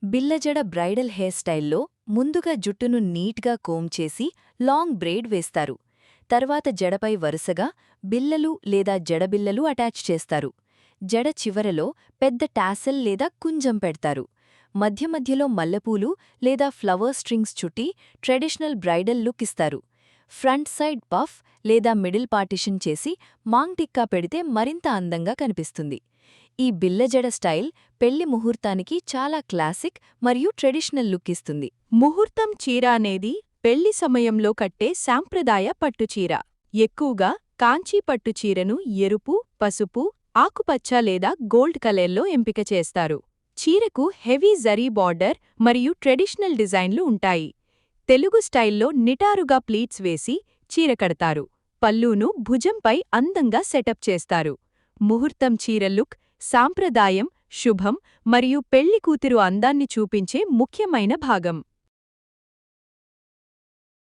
బిల్లజడ bridal hair స్టైల్లో ముందుగా జుట్టును నీట్గా కోమ్ చేసి లాంగ్ బ్రెయిడ్ వేస్తారు. తర్వాత జడపై వరుసగా బిల్లలు లేదా జడబిల్లలు అటాచ్ చేస్తారు. జడ చివరలో పెద్ద టాసెల్ లేదా కుంజం పెడతారు. మధ్య మధ్యలో మల్లెపూలు లేదా ఫ్లవర్ స్ట్రింగ్స్ చుట్టి ట్రెడిషనల్ బ్రైడల్ లుక్ ఇస్తారు. ఫ్రంట్ సైడ్ పఫ్ లేదా మిడిల్ పార్టిషన్ చేసి మాంగ్ టిక్కా పెడితే మరింత అందంగా కనిపిస్తుంది. ఈ బిల్లజడ స్టైల్ పెళ్లి ముహూర్తానికి చాలా క్లాసిక్ మరియు ట్రెడిషనల్ లుక్ ఇస్తుంది. ముహూర్తం చీర అనేది పెళ్లి సమయంలో కట్టే సాంప్రదాయ పట్టుచీర. ఎక్కువగా కాంచీ పట్టుచీరను ఎరుపు, పసుపు, ఆకుపచ్చ లేదా గోల్డ్ కలర్లో ఎంపిక చేస్తారు. చీరకు హెవీ జరీ బార్డర్ మరియు ట్రెడిషనల్ డిజైన్లు ఉంటాయి. తెలుగు స్టైల్లో నిటారుగా ప్లీట్స్ వేసి చీర కడతారు. పల్లూను భుజంపై అందంగా సెటప్ చేస్తారు. ముహూర్తం చీర లుక్ సాంప్రదాయం, శుభం మరియు పెళ్లి కూతురు అందాన్ని చూపించే ముఖ్యమైన భాగం.